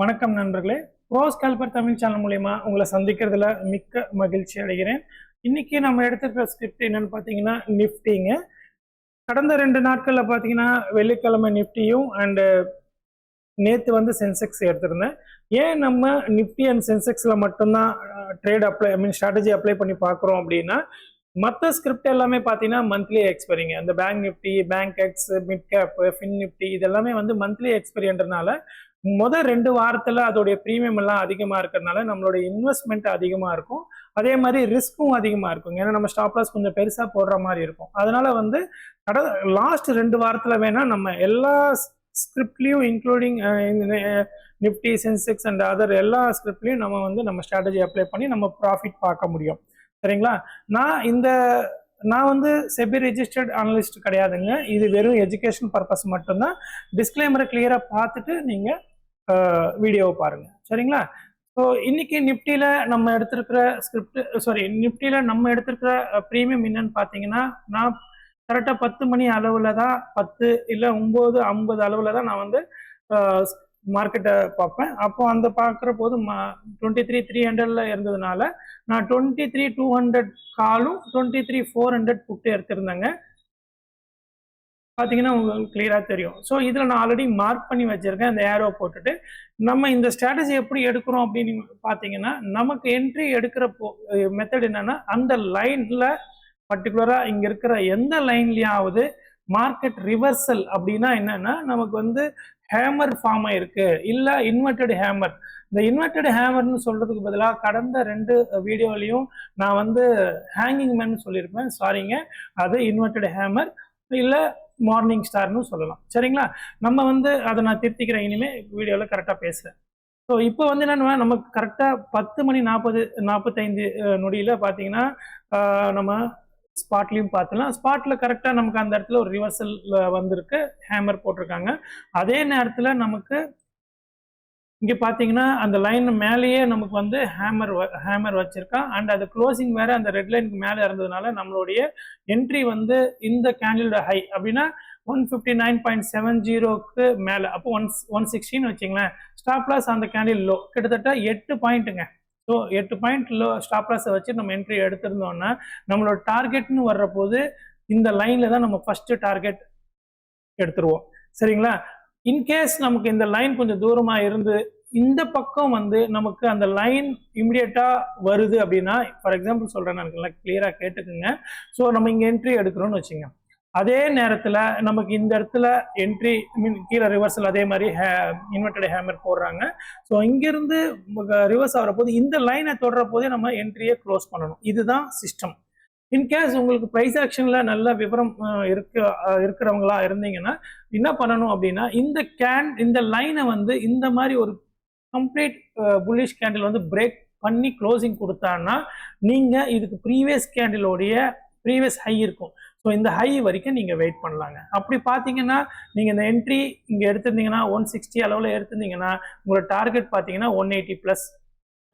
வணக்கம் நண்பர்களே. Pros call for Tamil channel மூலயமா உங்களை சந்திக்கிறதுல மிக்க மகிழ்ச்சி அடைகிறேன். இன்னைக்கு நம்ம எடுத்துக்கிற ஸ்கிரிப்ட் என்னன்னு பார்த்தீங்கன்னா நிஃப்டிங்க. கடந்த 2 நாட்களில் பார்த்தீங்கன்னா வெள்ளிக்கிழமை நிஃப்டியும் அண்டு நேற்று வந்து சென்செக்ஸ் எடுத்திருந்தேன். ஏன் நம்ம நிஃப்டி அண்ட் சென்செக்ஸில் மட்டும்தான் ட்ரேட் ஸ்ட்ராட்டஜி அப்ளை பண்ணி பார்க்குறோம் அப்படின்னா, மற்ற ஸ்கிரிப்ட் எல்லாமே பார்த்தீங்கன்னா மந்த்லி எக்ஸ்பைரிங்க. அந்த bank Nifty, bank X, mid cap, fin Nifty இதெல்லாமே வந்து மந்த்லி எக்ஸ்பைரின்றனால முதல் 2 வாரத்தில் அதோடைய ப்ரீமியம் எல்லாம் அதிகமாக இருக்கிறதுனால நம்மளுடைய இன்வெஸ்ட்மெண்ட் அதிகமாக இருக்கும். அதே மாதிரி ரிஸ்க்கும் அதிகமாக இருக்கும். ஏன்னா நம்ம ஸ்டாப் லாஸ் கொஞ்சம் பெருசாக போடுற மாதிரி இருக்கும். அதனால வந்து லாஸ்ட் 2 வாரத்தில் வேணால் நம்ம எல்லா ஸ்கிரிப்ட்லையும் including Nifty, Sensex and other எல்லா ஸ்கிரிப்ட்லையும் நம்ம ஸ்ட்ராட்டஜி அப்ளை பண்ணி நம்ம ப்ராஃபிட் பார்க்க முடியும். சரிங்களா? நான் வந்து செபி ரெஜிஸ்டர்ட் அனலிஸ்ட் கிடையாதுங்க. இது வெறும் எஜுகேஷன் பர்பஸ் மட்டும்தான். டிஸ்க்ளைமரை கிளியராக பார்த்துட்டு நீங்கள் வீடியோவை பாருங்க. சரிங்களா? ஸோ இன்னைக்கு நிஃப்டியில் நம்ம எடுத்திருக்கிற ப்ரீமியம் என்னன்னு பார்த்தீங்கன்னா, நான் கரெக்டாக 10 மணி அளவில் தான் 10 இல்லை 9:50 அளவில் தான் நான் வந்து மார்க்கெட்டை பார்ப்பேன். அப்போ அந்த பார்க்குற போது 23,300 இருந்ததுனால நான் 23,200 காலும் 23,400 புட்டு எடுத்திருந்தேங்க. பார்த்தீங்கன்னா உங்களுக்கு கிளியராக தெரியும். ஸோ இதில் நான் ஆல்ரெடி மார்க் பண்ணி வச்சுருக்கேன். அந்த ஏரோ போட்டுட்டு நம்ம இந்த ஸ்ட்ராட்டஜி எப்படி எடுக்கிறோம் அப்படின்னு பார்த்தீங்கன்னா, நமக்கு என்ட்ரி எடுக்கிற மெத்தட் என்னன்னா, அந்த லைனில் பர்டிகுலராக இங்கே இருக்கிற எந்த லைன்லையாவது மார்க்கெட் ரிவர்சல் அப்படின்னா என்னன்னா, நமக்கு வந்து ஹேமர் ஃபார்ம் ஆயிருக்கு, இல்லை இன்வெர்டட் ஹேமர். இந்த இன்வெர்டட் ஹேமர்னு சொல்றதுக்கு பதிலாக கடந்த 2 வீடியோலையும் நான் வந்து ஹேங்கிங் மேன் சொல்லியிருப்பேன். சாரிங்க, அது இன்வெர்டட் ஹேமர் இல்லை மார்னிங் ஸ்டார்னு சொல்லலாம். சரிங்களா? நம்ம வந்து அதை நான் திருத்திக்கிறேன், இனிமேல் வீடியோவில் கரெக்டாக பேசுகிறேன். ஸோ இப்போ வந்து என்னென்னா, நமக்கு கரெக்டாக 10:45 நொடியில் பார்த்தீங்கன்னா நம்ம ஸ்பாட்லையும் பார்த்துலாம். ஸ்பாட்டில் கரெக்டாக நமக்கு அந்த இடத்துல ஒரு ரிவர்சல் வந்திருக்கு, ஹேமர் போட்டிருக்காங்க. அதே நேரத்தில் நமக்கு இங்கே பார்த்தீங்கன்னா அந்த லைன் மேலேயே நமக்கு வந்து ஹேமர் வச்சிருக்கான். அண்ட் அது க்ளோசிங் வேற அந்த ரெட் லைனுக்கு மேலே இருந்ததுனால நம்மளுடைய என்ட்ரி வந்து இந்த கேண்டிலோட ஹை அப்படின்னா 159.70க்கு மேலே, அப்போ 116 வச்சிங்களேன். ஸ்டாப் லாஸ் அந்த கேண்டில் லோ கிட்டத்தட்ட 8 பாயிண்ட்டுங்க. ஸோ 8 பாயிண்ட் லோ ஸ்டாப் லாஸை வச்சு நம்ம என்ட்ரி எடுத்திருந்தோம்னா நம்மளோட டார்கெட்னு வர்ற போது இந்த லைனில் தான் நம்ம ஃபஸ்ட்டு டார்கெட் எடுத்துருவோம். சரிங்களா? இன்கேஸ் நமக்கு இந்த லைன் கொஞ்சம் தூரமாக இருந்து இந்த பக்கம் வந்து நமக்கு அந்த லைன் இமிடியேட்டாக வருது அப்படின்னா, ஃபார் எக்ஸாம்பிள் சொல்கிறேன், நான் கிளியராக கேட்டுக்குங்க. ஸோ நம்ம இங்கே என்ட்ரி எடுக்கிறோன்னு வச்சுங்க. அதே நேரத்தில் நமக்கு இந்த இடத்துல என்ட்ரி கீழே ரிவர்சல் அதே மாதிரி இன்வெர்டட் ஹேமர் போடுறாங்க. ஸோ இங்கிருந்து ரிவர்ஸ் ஆகிற போது இந்த லைனை தொடர போதே நம்ம என்ட்ரியை க்ளோஸ் பண்ணணும். இதுதான் சிஸ்டம். இன்கேஸ் உங்களுக்கு ப்ரைஸ் ஆக்ஷனில் நல்ல விவரம் இருக்கிறவங்களா இருந்தீங்கன்னா என்ன பண்ணணும் அப்படின்னா, இந்த லைனை வந்து இந்த மாதிரி ஒரு கம்ப்ளீட் புல்லிஷ் கேண்டில் வந்து பிரேக் பண்ணி க்ளோசிங் கொடுத்தான்னா நீங்கள் இதுக்கு ப்ரீவியஸ் ஹை இருக்கும். ஸோ இந்த ஹை வரைக்கும் நீங்கள் வெயிட் பண்ணலாங்க. அப்படி பார்த்தீங்கன்னா நீங்கள் இந்த என்ட்ரி இங்கே எடுத்திருந்தீங்கன்னா 160 அளவில் எடுத்திருந்தீங்கன்னா உங்களோட டார்கெட் பார்த்தீங்கன்னா 180+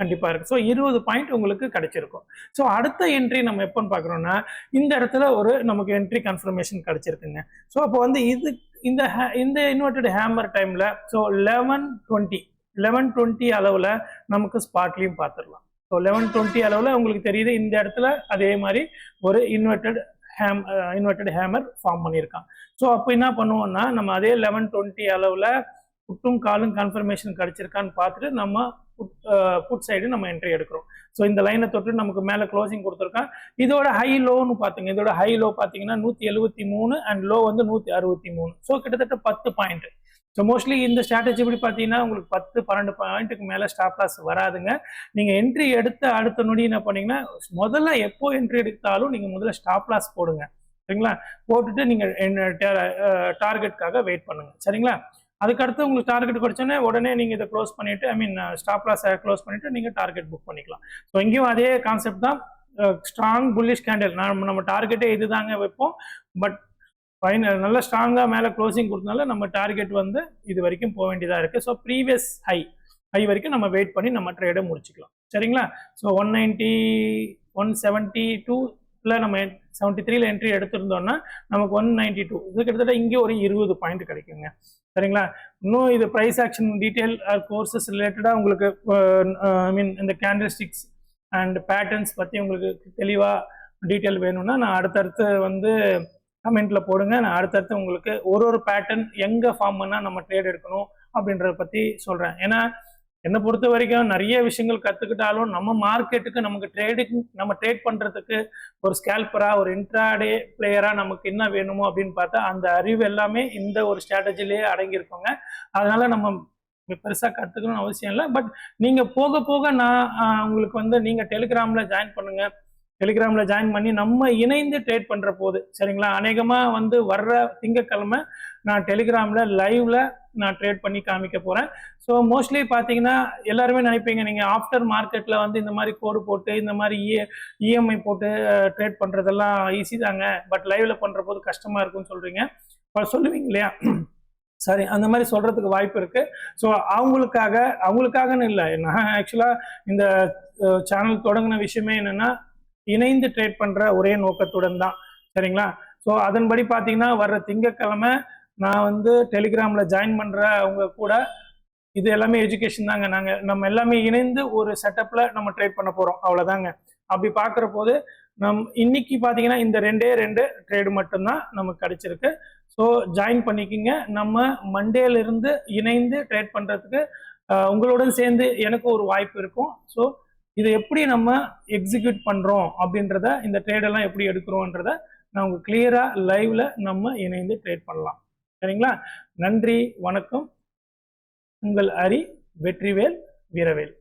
கண்டிப்பாக இருக்குது. ஸோ 20 பாயிண்ட் உங்களுக்கு கிடைச்சிருக்கும். ஸோ அடுத்த என்ட்ரி நம்ம எப்போன்னு பார்க்குறோன்னா, இந்த இடத்துல நமக்கு என்ட்ரி கன்ஃபர்மேஷன் கிடைச்சிருக்குங்க. ஸோ அப்போ வந்து இந்த இன்வெர்டட் ஹேமர் டைமில் ஸோ 11:20 அளவில் நமக்கு ஸ்பாட்லையும் பார்த்துடலாம். ஸோ 11:20 அளவில் உங்களுக்கு தெரியுது இந்த இடத்துல அதே மாதிரி ஒரு இன்வெர்டட் ஹேமர் ஃபார்ம் பண்ணியிருக்கான். ஸோ அப்போ என்ன பண்ணுவோம்னா, நம்ம அதே 11:20 அளவில் புட்டும் காலும் கன்ஃபர்மேஷன் கிடைச்சிருக்கான்னு பார்த்துட்டு நம்ம புட் சைடு நம்ம என்ட்ரி எடுக்கிறோம். ஸோ இந்த லைனை தொட்டு நமக்கு மேலே க்ளோசிங் கொடுத்துருக்கான். இதோட ஹை லோன்னு பார்த்துங்க. இதோட ஹை லோ பார்த்தீங்கன்னா 173 அண்ட் லோ வந்து 163. ஸோ கிட்டத்தட்ட 10 பாயிண்ட். ஸோ மோஸ்ட்லி இந்த ஸ்ட்ராட்டஜி எப்படி பார்த்தீங்கன்னா உங்களுக்கு 10-12 பாயிண்ட்டுக்கு மேலே ஸ்டாப் லாஸ் வராதுங்க. நீங்கள் என்ட்ரி எடுத்த அடுத்த நொடி என்ன பண்ணீங்கன்னா, முதல்ல எப்போ என்ட்ரி எடுத்தாலும் நீங்கள் முதல்ல ஸ்டாப் லாஸ் போடுங்க. சரிங்களா? போட்டுட்டு நீங்கள் டார்கெட்டுக்காக வெயிட் பண்ணுங்க. சரிங்களா? அதுக்கடுத்து உங்களுக்கு டார்கெட் கிடைச்சோன்னே உடனே நீங்கள் இதை க்ளோஸ் பண்ணிவிட்டு ஸ்டாப் லாஸை க்ளோஸ் பண்ணிவிட்டு நீங்கள் டார்கெட் புக் பண்ணிக்கலாம். ஸோ இங்கேயும் அதே கான்செப்ட் தான். ஸ்ட்ராங் புல்லிஷ் கேண்டில் நம்ம டார்கெட்டே இது தாங்க வைப்போம். பட் நல்ல ஸ்ட்ராங்காக மேலே க்ளோசிங் கொடுத்தனால நம்ம டார்கெட் வந்து இது வரைக்கும் போக வேண்டியதாக இருக்குது. ஸோ ப்ரீவியஸ் ஹை வரைக்கும் நம்ம வெயிட் பண்ணி நம்ம ட்ரேடை முடிச்சுக்கலாம். சரிங்களா? ஸோ 190, 172 நம்ம 73ல என்ட்ரி எடுத்திருந்தோம்னா நமக்கு 192, இது கிட்டத்தட்ட இங்கே ஒரு 20 பாயிண்ட் கிடைக்குங்க. சரிங்களா? இன்னும் இது ப்ரைஸ் ஆக்ஷன் டீட்டெயில் கோர்சஸ் ரிலேட்டடாக உங்களுக்கு ஐ மீன் இந்த கேண்டில்ஸ்டிக்ஸ் அண்ட் பேட்டர்ன்ஸ் பற்றி உங்களுக்கு தெளிவாக டீட்டெயில் வேணும்னா நான் அடுத்தடுத்து வந்து கமெண்ட்டில் போடுங்க. நான் அடுத்தடுத்து உங்களுக்கு ஒரு பேட்டர்ன் எங்கே ஃபார்ம் பண்ணால் நம்ம ட்ரேட் எடுக்கணும் அப்படின்றத பற்றி சொல்கிறேன். ஏன்னா என்னை பொறுத்த வரைக்கும் நிறைய விஷயங்கள் கற்றுக்கிட்டாலும் நம்ம மார்க்கெட்டுக்கு நமக்கு நம்ம ட்ரேட் பண்ணுறதுக்கு ஒரு ஸ்கேல்பராக ஒரு இன்ட்ராடே பிளேயராக நமக்கு என்ன வேணுமோ அப்படின்னு பார்த்தா அந்த அறிவு எல்லாமே இந்த ஒரு ஸ்ட்ராட்டஜிலேயே அடங்கியிருக்கோங்க. அதனால நம்ம பெருசாக கற்றுக்கணும்னு அவசியம் இல்லை. பட் நீங்கள் போக போக நான் உங்களுக்கு வந்து நீங்கள் டெலிகிராமில் ஜாயின் பண்ணுங்கள். டெலிகிராமில் ஜாயின் பண்ணி நம்ம இணைந்து ட்ரேட் பண்ணுற போது சரிங்களா, அநேகமாக வந்து வர்ற திங்கட்கிழமை நான் டெலிகிராமில் லைவில் நான் ட்ரேட் பண்ணி காமிக்க போகிறேன். ஸோ மோஸ்ட்லி பார்த்தீங்கன்னா எல்லாருமே நினைப்பீங்க நீங்கள் ஆஃப்டர் மார்க்கெட்டில் வந்து இந்த மாதிரி கோடு போட்டு இந்த மாதிரி இஎம்ஐ போட்டு ட்ரேட் பண்ணுறதெல்லாம் ஈஸி தாங்க, பட் லைவில் பண்ணுற போது கஷ்டமாக இருக்குன்னு சொல்கிறீங்க, சொல்லுவீங்க இல்லையா? சரி, அந்த மாதிரி சொல்கிறதுக்கு வாய்ப்பு இருக்குது. ஸோ அவங்களுக்காகன்னு இல்லை, நான் ஆக்சுவலாக இந்த சேனல் தொடங்கின விஷயமே என்னென்னா இணைந்து ட்ரேட் பண்ணுற ஒரே நோக்கத்துடன் தான். சரிங்களா? ஸோ அதன்படி பார்த்தீங்கன்னா வர்ற திங்கட்கிழமை நான் வந்து டெலிகிராமில் ஜாயின் பண்ணுற அவங்க கூட இது எல்லாமே எஜுகேஷன் தாங்க. நம்ம எல்லாமே இணைந்து ஒரு செட்டப்பில் நம்ம ட்ரேட் பண்ண போகிறோம், அவ்வளோதாங்க. அப்படி பார்க்குற போது இன்னைக்கு பார்த்தீங்கன்னா இந்த 2 ட்ரேடு மட்டும்தான் நமக்கு கிடைச்சிருக்கு. ஸோ ஜாயின் பண்ணிக்கிங்க. நம்ம மண்டேலேருந்து இணைந்து ட்ரேட் பண்ணுறதுக்கு உங்களுடன் சேர்ந்து எனக்கு ஒரு வாய்ப்பு இருக்கும். ஸோ இதை எப்படி நம்ம எக்ஸிக்யூட் பண்ணுறோம் அப்படின்றத, இந்த ட்ரேடெல்லாம் எப்படி எடுக்கிறோன்றத நான் உங்களுக்கு கிளியராக லைவில் நம்ம இணைந்து ட்ரேட் பண்ணலாம். சரிங்களா? நன்றி, வணக்கம். உங்கள் ஹரி, வெற்றிவேல், வீரவேல்.